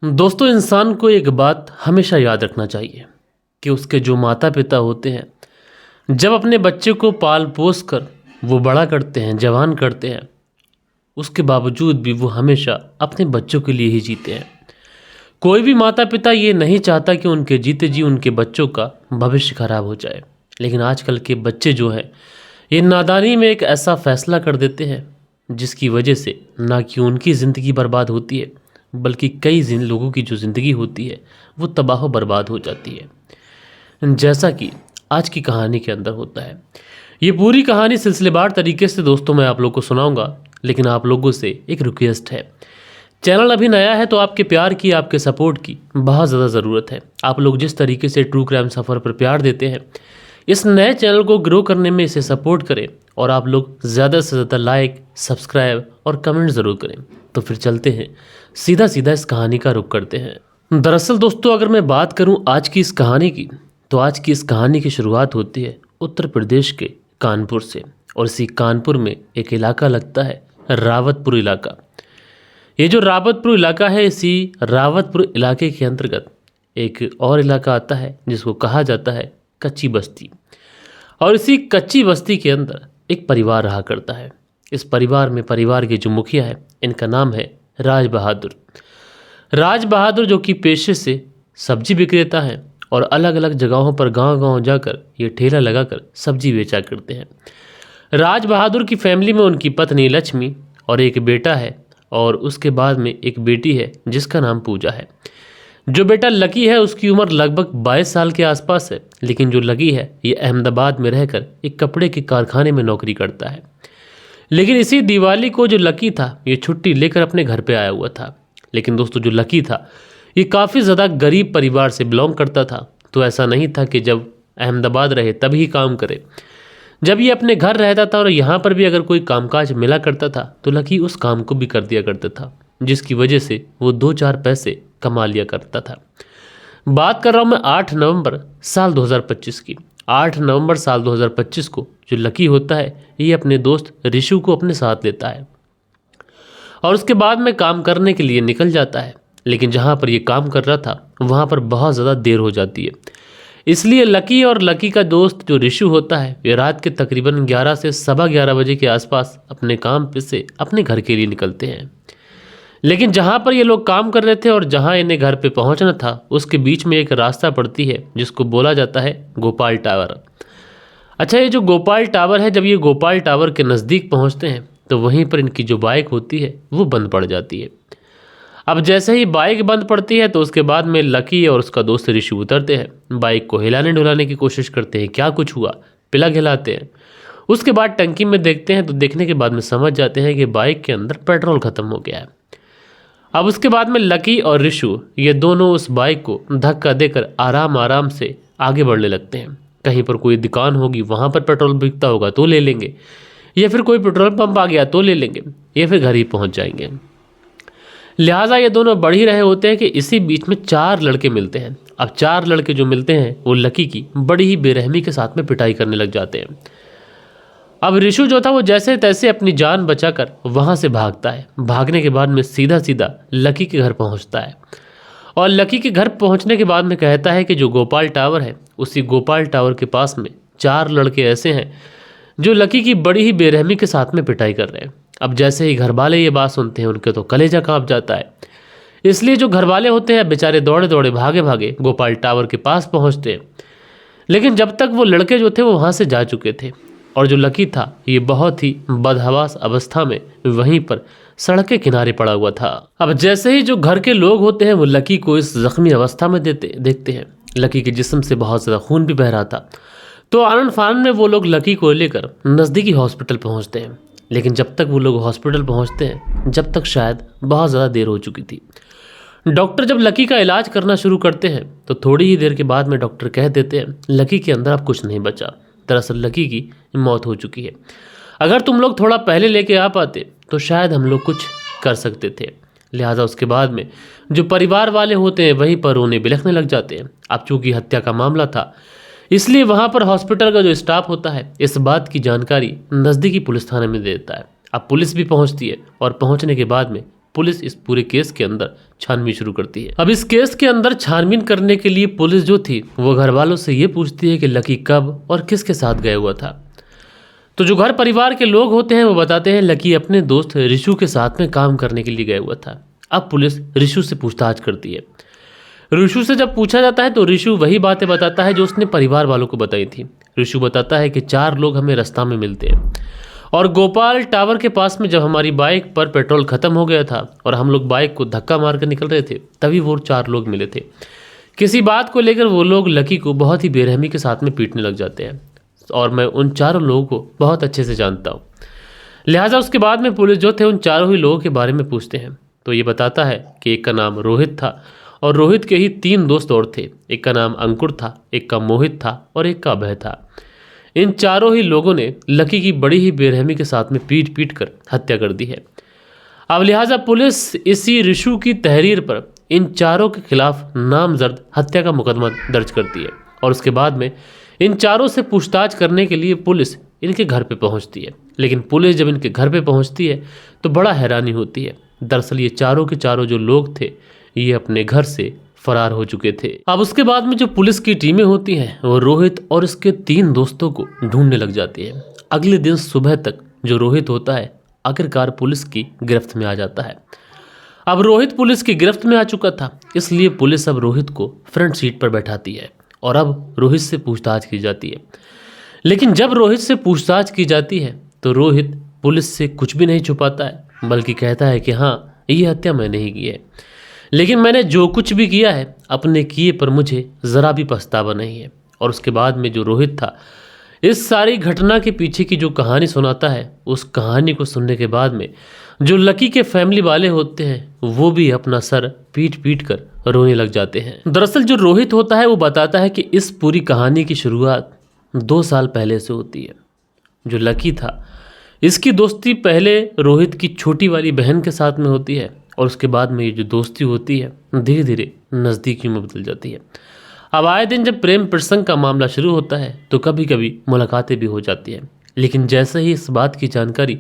दोस्तों, इंसान को एक बात हमेशा याद रखना चाहिए कि उसके जो माता पिता होते हैं, जब अपने बच्चे को पाल पोस कर वो बड़ा करते हैं, जवान करते हैं, उसके बावजूद भी वो हमेशा अपने बच्चों के लिए ही जीते हैं। कोई भी माता पिता ये नहीं चाहता कि उनके जीते जी उनके बच्चों का भविष्य खराब हो जाए। लेकिन आजकल के बच्चे जो हैं, ये नादानी में एक ऐसा फैसला कर देते हैं जिसकी वजह से ना कि उनकी ज़िंदगी बर्बाद होती है, बल्कि कई लोगों की जो ज़िंदगी होती है वो तबाह बर्बाद हो जाती है, जैसा कि आज की कहानी के अंदर होता है। ये पूरी कहानी सिलसिलेवार तरीके से दोस्तों मैं आप लोग को सुनाऊंगा, लेकिन आप लोगों से एक रिक्वेस्ट है। चैनल अभी नया है तो आपके प्यार की, आपके सपोर्ट की बहुत ज़्यादा ज़रूरत है। आप लोग जिस तरीके से ट्रू क्राइम सफ़र पर प्यार देते हैं, इस नए चैनल को ग्रो करने में इसे सपोर्ट करें और आप लोग ज़्यादा से ज़्यादा लाइक, सब्सक्राइब और कमेंट ज़रूर करें। तो फिर चलते हैं, सीधा सीधा इस कहानी का रुख करते हैं। दरअसल दोस्तों, अगर मैं बात करूं आज की इस कहानी की, तो आज की इस कहानी की शुरुआत होती है उत्तर प्रदेश के कानपुर से। और इसी कानपुर में एक इलाका लगता है रावतपुर इलाका। ये जो रावतपुर इलाका है, इसी रावतपुर इलाके के अंतर्गत एक और इलाका आता है जिसको कहा जाता है कच्ची बस्ती। और इसी कच्ची बस्ती के अंदर एक परिवार रहा करता है। इस परिवार में परिवार के जो मुखिया है, इनका नाम है राज बहादुर। राज बहादुर जो कि पेशे से सब्जी विक्रेता है और अलग अलग जगहों पर गांव-गांव जाकर ये ठेला लगाकर सब्जी बेचा करते हैं। राज बहादुर की फैमिली में उनकी पत्नी लक्ष्मी और एक बेटा है, और उसके बाद में एक बेटी है जिसका नाम पूजा है। जो बेटा लकी है उसकी उम्र लगभग 22 साल के आसपास है, लेकिन जो लकी है ये अहमदाबाद में रहकर एक कपड़े के कारखाने में नौकरी करता है। लेकिन इसी दिवाली को जो लकी था ये छुट्टी लेकर अपने घर पे आया हुआ था। लेकिन दोस्तों, जो लकी था ये काफ़ी ज़्यादा गरीब परिवार से बिलोंग करता था। तो ऐसा नहीं था कि जब अहमदाबाद रहे तभी काम करे। जब ये अपने घर रहता था और यहाँ पर भी अगर कोई कामकाज मिला करता था तो लकी उस काम को भी कर दिया करता था, जिसकी वजह से वो 2-4 पैसे कमा लिया करता था। बात कर रहा हूँ मैं 8 नवंबर साल 2025 की। 8 नवंबर साल 2025 को जो लकी होता है ये अपने दोस्त ऋषु को अपने साथ लेता है और उसके बाद में काम करने के लिए निकल जाता है। लेकिन जहाँ पर ये काम कर रहा था वहाँ पर बहुत ज़्यादा देर हो जाती है। इसलिए लकी और लकी का दोस्त जो ऋषु होता है ये रात के तकरीबन 11 से सवा 11 बजे के आसपास अपने काम पे से अपने घर के लिए निकलते हैं। लेकिन जहाँ पर ये लोग काम कर रहे थे और जहाँ इन्हें घर पे पहुँचना था, उसके बीच में एक रास्ता पड़ती है जिसको बोला जाता है गोपाल टावर। अच्छा, ये जो गोपाल टावर है, जब ये गोपाल टावर के नज़दीक पहुँचते हैं तो वहीं पर इनकी जो बाइक होती है वो बंद पड़ जाती है। अब जैसे ही बाइक बंद पड़ती है तो उसके बाद में लकी और उसका दोस्त ऋषि उतरते हैं, बाइक को हिलाने डुलाने की कोशिश करते हैं, क्या कुछ हुआ, प्लग हिलाते हैं। उसके बाद टंकी में देखते हैं तो देखने के बाद में समझ जाते हैं कि बाइक के अंदर पेट्रोल ख़त्म हो गया है। अब उसके बाद में लकी और ऋषु ये दोनों उस बाइक को धक्का देकर आराम आराम से आगे बढ़ने लगते हैं। कहीं पर कोई दुकान होगी वहाँ पर पेट्रोल बिकता होगा तो ले लेंगे, या फिर कोई पेट्रोल पंप आ गया तो ले लेंगे, या फिर घर ही पहुँच जाएंगे। लिहाजा ये दोनों बढ़ ही रहे होते हैं कि इसी बीच में 4 लड़के मिलते हैं। अब 4 लड़के जो मिलते हैं वो लकी की बड़ी ही बेरहमी के साथ में पिटाई करने लग जाते हैं। अब ऋषु जो था वो जैसे तैसे अपनी जान बचाकर वहाँ से भागता है। भागने के बाद में सीधा सीधा लकी के घर पहुँचता है और लकी के घर पहुँचने के बाद में कहता है कि जो गोपाल टावर है, उसी गोपाल टावर के पास में 4 लड़के ऐसे हैं जो लकी की बड़ी ही बेरहमी के साथ में पिटाई कर रहे हैं। अब जैसे ही घर वाले ये बात सुनते हैं उनके तो कलेजा कांप जाता है। इसलिए जो घर वाले होते हैं बेचारे दौड़े दौड़े भागे भागे गोपाल टावर के पास पहुंचते हैं। लेकिन जब तक वो लड़के जो थे वो वहाँ से जा चुके थे और जो लकी था ये बहुत ही बदहवास अवस्था में वहीं पर सड़क के किनारे पड़ा हुआ था। अब जैसे ही जो घर के लोग होते हैं वो लकी को इस जख्मी अवस्था में देखते हैं। लकी के जिस्म से बहुत ज़्यादा खून भी बह रहा था। तो आनंद फानन में वो लोग लकी को लेकर नज़दीकी हॉस्पिटल पहुँचते हैं। लेकिन जब तक वो लोग हॉस्पिटल पहुंचते हैं, जब तक शायद बहुत ज़्यादा देर हो चुकी थी। डॉक्टर जब लकी का इलाज करना शुरू करते हैं तो थोड़ी ही देर के बाद में डॉक्टर कह देते हैं लकी के अंदर अब कुछ नहीं बचा। दरअसल लकी की मौत हो चुकी है। अगर तुम लोग थोड़ा पहले लेके आ पाते तो शायद हम लोग कुछ कर सकते थे। लिहाजा उसके बाद में जो परिवार वाले होते हैं वहीं पर रोने बिलखने लग जाते हैं। अब चूँकि हत्या का मामला था, इसलिए वहाँ पर हॉस्पिटल का जो स्टाफ होता है इस बात की जानकारी नज़दीकी पुलिस थाने में दे देता है। अब पुलिस भी पहुँचती है और पहुँचने के बाद में पुलिस इस पूरे केस के अंदर छानबीन शुरू करती है। अब इस केस के अंदर छानबीन करने के लिए पुलिस जो थी वो घर वालों से ये पूछती है कि लकी कब और किसके साथ गया हुआ था। तो जो घर परिवार के लोग होते हैं वो बताते हैं लकी अपने दोस्त ऋषु के साथ में काम करने के लिए गया हुआ था। अब पुलिस ऋषु से पूछताछ करती है। ऋषु से जब पूछा जाता है तो ऋषु वही बातें बताता है जो उसने परिवार वालों को बताई थी। ऋषु बताता है कि 4 लोग हमें रास्ता में मिलते हैं और गोपाल टावर के पास में जब हमारी बाइक पर पेट्रोल खत्म हो गया था और हम लोग बाइक को धक्का मार कर निकल रहे थे तभी वो 4 लोग मिले थे। किसी बात को लेकर वो लोग लकी को बहुत ही बेरहमी के साथ में पीटने लग जाते हैं और मैं उन 4 लोगों को बहुत अच्छे से जानता हूँ। लिहाजा उसके बाद में पुलिस जो थे उन 4 ही लोगों के बारे में पूछते हैं तो ये बताता है कि एक का नाम रोहित था और रोहित के ही 3 दोस्त और थे। एक का नाम अंकुर था, एक का मोहित था और एक का अभय था। इन 4 ही लोगों ने लकी की बड़ी ही बेरहमी के साथ में पीट पीट कर हत्या कर दी है। अब लिहाजा पुलिस इसी ऋषु की तहरीर पर इन 4 के खिलाफ नामजद हत्या का मुकदमा दर्ज करती है और उसके बाद में इन 4 से पूछताछ करने के लिए पुलिस इनके घर पे पहुंचती है। लेकिन पुलिस जब इनके घर पे पहुंचती है तो बड़ा हैरानी होती है। दरअसल ये 4 के 4 जो लोग थे ये अपने घर से फरार हो चुके थे। अब उसके बाद में जो पुलिस की टीमें होती हैं वो रोहित और उसके 3 दोस्तों को ढूंढने लग जाती है। अगले दिन सुबह तक जो रोहित होता है आखिरकार पुलिस की गिरफ्त में आ जाता है। अब रोहित पुलिस की गिरफ्त में आ चुका था इसलिए पुलिस अब रोहित को फ्रंट सीट पर बैठाती है और अब रोहित से पूछताछ की जाती है। लेकिन जब रोहित से पूछताछ की जाती है तो रोहित पुलिस से कुछ भी नहीं छुपाता है बल्कि कहता है कि हाँ ये हत्या मैंने ही की है, लेकिन मैंने जो कुछ भी किया है अपने किए पर मुझे ज़रा भी पछतावा नहीं है। और उसके बाद में जो रोहित था इस सारी घटना के पीछे की जो कहानी सुनाता है उस कहानी को सुनने के बाद में जो लकी के फैमिली वाले होते हैं वो भी अपना सर पीट पीट कर रोने लग जाते हैं। दरअसल जो रोहित होता है वो बताता है कि इस पूरी कहानी की शुरुआत 2 साल पहले से होती है। जो लकी था इसकी दोस्ती पहले रोहित की छोटी वाली बहन के साथ में होती है और उसके बाद में ये जो दोस्ती होती है धीरे धीरे नज़दीकी में बदल जाती है। अब आए दिन जब प्रेम प्रसंग का मामला शुरू होता है तो कभी कभी मुलाकातें भी हो जाती हैं। लेकिन जैसे ही इस बात की जानकारी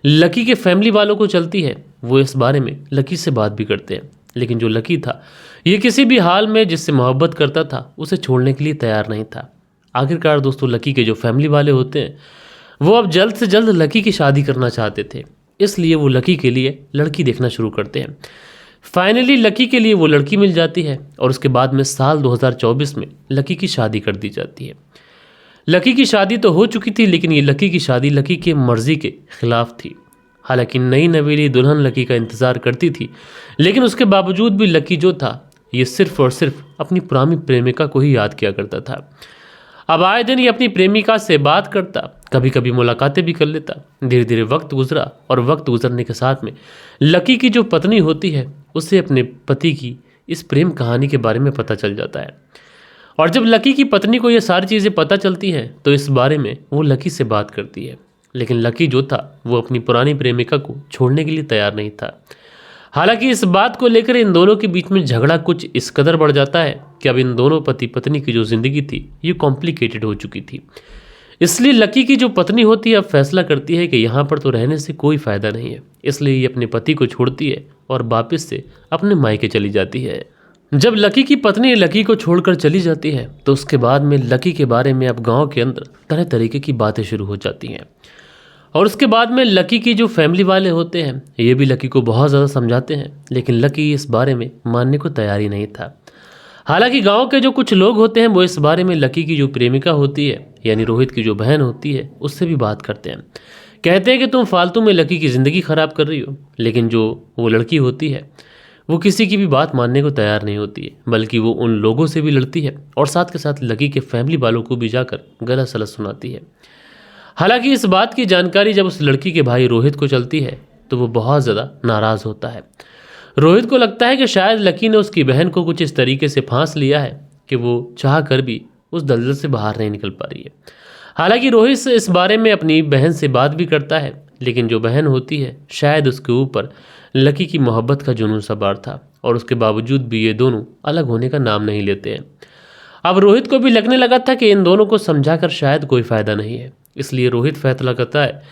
लकी के फैमिली वालों को चलती है वो इस बारे में लकी से बात भी करते हैं। लेकिन जो लकी था ये किसी भी हाल में जिससे मोहब्बत करता था उसे छोड़ने के लिए तैयार नहीं था। आखिरकार दोस्तों लकी के जो फैमिली वाले होते हैं वो अब जल्द से जल्द लकी की शादी करना चाहते थे, इसलिए वो लकी के लिए लड़की देखना शुरू करते हैं। फाइनली लकी के लिए वो लड़की मिल जाती है और उसके बाद में साल 2024 में लकी की शादी कर दी जाती है। लकी की शादी तो हो चुकी थी लेकिन ये लकी की शादी लकी के मर्जी के खिलाफ थी। हालांकि नई नवेली दुल्हन लकी का इंतज़ार करती थी लेकिन उसके बावजूद भी लकी जो था ये सिर्फ और सिर्फ अपनी पुरानी प्रेमिका को ही याद किया करता था। अब आए दिन ये अपनी प्रेमिका से बात करता, कभी कभी मुलाकातें भी कर लेता। धीरे धीरे वक्त गुजरा और वक्त गुजरने के साथ में लकी की जो पत्नी होती है उसे अपने पति की इस प्रेम कहानी के बारे में पता चल जाता है। और जब लकी की पत्नी को ये सारी चीज़ें पता चलती हैं तो इस बारे में वो लकी से बात करती है। लेकिन लकी जो था वो अपनी पुरानी प्रेमिका को छोड़ने के लिए तैयार नहीं था। हालांकि इस बात को लेकर इन दोनों के बीच में झगड़ा कुछ इस कदर बढ़ जाता है कि अब इन दोनों पति पत्नी की जो ज़िंदगी थी ये कॉम्प्लिकेटेड हो चुकी थी। इसलिए लकी की जो पत्नी होती है अब फैसला करती है कि यहाँ पर तो रहने से कोई फ़ायदा नहीं है, इसलिए ये अपने पति को छोड़ती है और वापस से अपने मायके चली जाती है। जब लकी की पत्नी लकी को छोड़कर चली जाती है तो उसके बाद में लकी के बारे में अब गाँव के अंदर तरह तरीके की बातें शुरू हो जाती हैं। और उसके बाद में लकी की जो फैमिली वाले होते हैं ये भी लकी को बहुत ज़्यादा समझाते हैं लेकिन लकी इस बारे में मानने को तैयार ही नहीं था। हालांकि गांव के जो कुछ लोग होते हैं वो इस बारे में लकी की जो प्रेमिका होती है यानी रोहित की जो बहन होती है उससे भी बात करते हैं। कहते हैं कि तुम फालतू में लकी की ज़िंदगी ख़राब कर रही हो। लेकिन जो वो लड़की होती है वो किसी की भी बात मानने को तैयार नहीं होती है बल्कि वो उन लोगों से भी लड़ती है और साथ के साथ लकी के फैमिली वालों को भी जाकर गला सलत सुनाती है। हालांकि इस बात की जानकारी जब उस लड़की के भाई रोहित को चलती है तो वो बहुत ज़्यादा नाराज़ होता है। रोहित को लगता है कि शायद लकी ने उसकी बहन को कुछ इस तरीके से फांस लिया है कि वो चाह कर भी उस दलदल से बाहर नहीं निकल पा रही है। हालांकि रोहित से इस बारे में अपनी बहन से बात भी करता है लेकिन जो बहन होती है शायद उसके ऊपर लकी की मोहब्बत का जुनून सवार था और उसके बावजूद भी ये दोनों अलग होने का नाम नहीं लेते हैं। अब रोहित को भी लगने लगा था कि इन दोनों को समझाकर शायद कोई फ़ायदा नहीं है, इसलिए रोहित फैसला करता है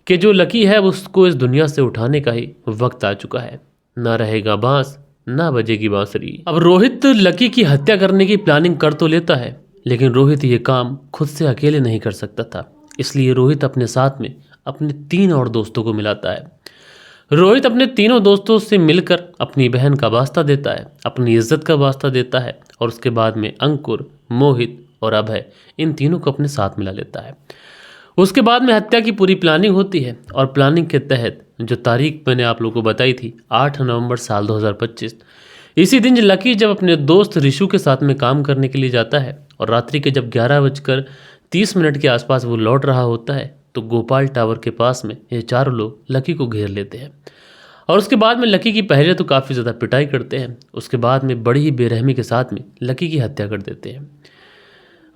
कि जो लकी है उसको इस दुनिया से उठाने का ही वक्त आ चुका है। ना रहेगा बांस ना बजेगी बांसुरी। अब रोहित लकी की हत्या करने की प्लानिंग कर तो लेता है, लेकिन रोहित ये काम खुद से अकेले नहीं कर सकता था। इसलिए रोहित अपने साथ में अपने 3 और दोस्तों को मिलाता है। रोहित अपने तीनों दोस्तों से मिलकर अपनी बहन का वास्ता देता है, अपनी इज्जत का वास्ता देता है और उसके बाद में अंकुर, मोहित और अभय, इन तीनों को अपने साथ मिला लेता है। उसके बाद में हत्या की पूरी प्लानिंग होती है और प्लानिंग के तहत जो तारीख मैंने आप लोगों को बताई थी 8 नवंबर साल 2025, इसी दिन लकी जब अपने दोस्त ऋषु के साथ में काम करने के लिए जाता है और रात्रि के जब 11:30 के आसपास वो लौट रहा होता है तो गोपाल टावर के पास में ये चारों लोग लकी को घेर लेते हैं और उसके बाद में लकी की पहले तो काफ़ी ज़्यादा पिटाई करते हैं, उसके बाद में बड़ी ही बेरहमी के साथ में लकी की हत्या कर देते हैं।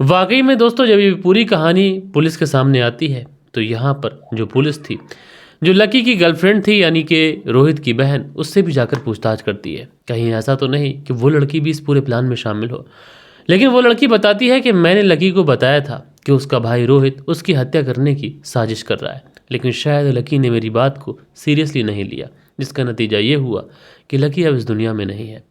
वाकई में दोस्तों जब ये पूरी कहानी पुलिस के सामने आती है तो यहाँ पर जो पुलिस थी, जो लकी की गर्लफ्रेंड थी यानी कि रोहित की बहन, उससे भी जाकर पूछताछ करती है कहीं ऐसा तो नहीं कि वो लड़की भी इस पूरे प्लान में शामिल हो। लेकिन वो लड़की बताती है कि मैंने लकी को बताया था कि उसका भाई रोहित उसकी हत्या करने की साजिश कर रहा है, लेकिन शायद लकी ने मेरी बात को सीरियसली नहीं लिया, जिसका नतीजा ये हुआ कि लकी अब इस दुनिया में नहीं है।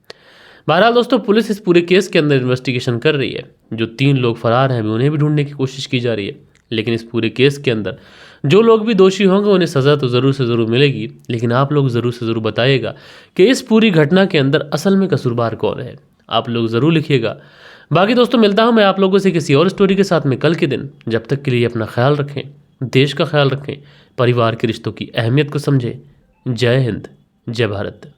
बहरहाल दोस्तों पुलिस इस पूरे केस के अंदर इन्वेस्टिगेशन कर रही है। जो 3 लोग फरार हैं उन्हें भी ढूंढने की कोशिश की जा रही है, लेकिन इस पूरे केस के अंदर जो लोग भी दोषी होंगे उन्हें सज़ा तो ज़रूर से ज़रूर मिलेगी। लेकिन आप लोग ज़रूर से ज़रूर बताइएगा कि इस पूरी घटना के अंदर असल में कसूरवार कौन है, आप लोग ज़रूर लिखिएगा। बाकी दोस्तों मिलता हूँ मैं आप लोगों से किसी और स्टोरी के साथ में कल के दिन। जब तक के लिए अपना ख्याल रखें, देश का ख्याल रखें, परिवार के रिश्तों की अहमियत को समझें। जय हिंद, जय भारत।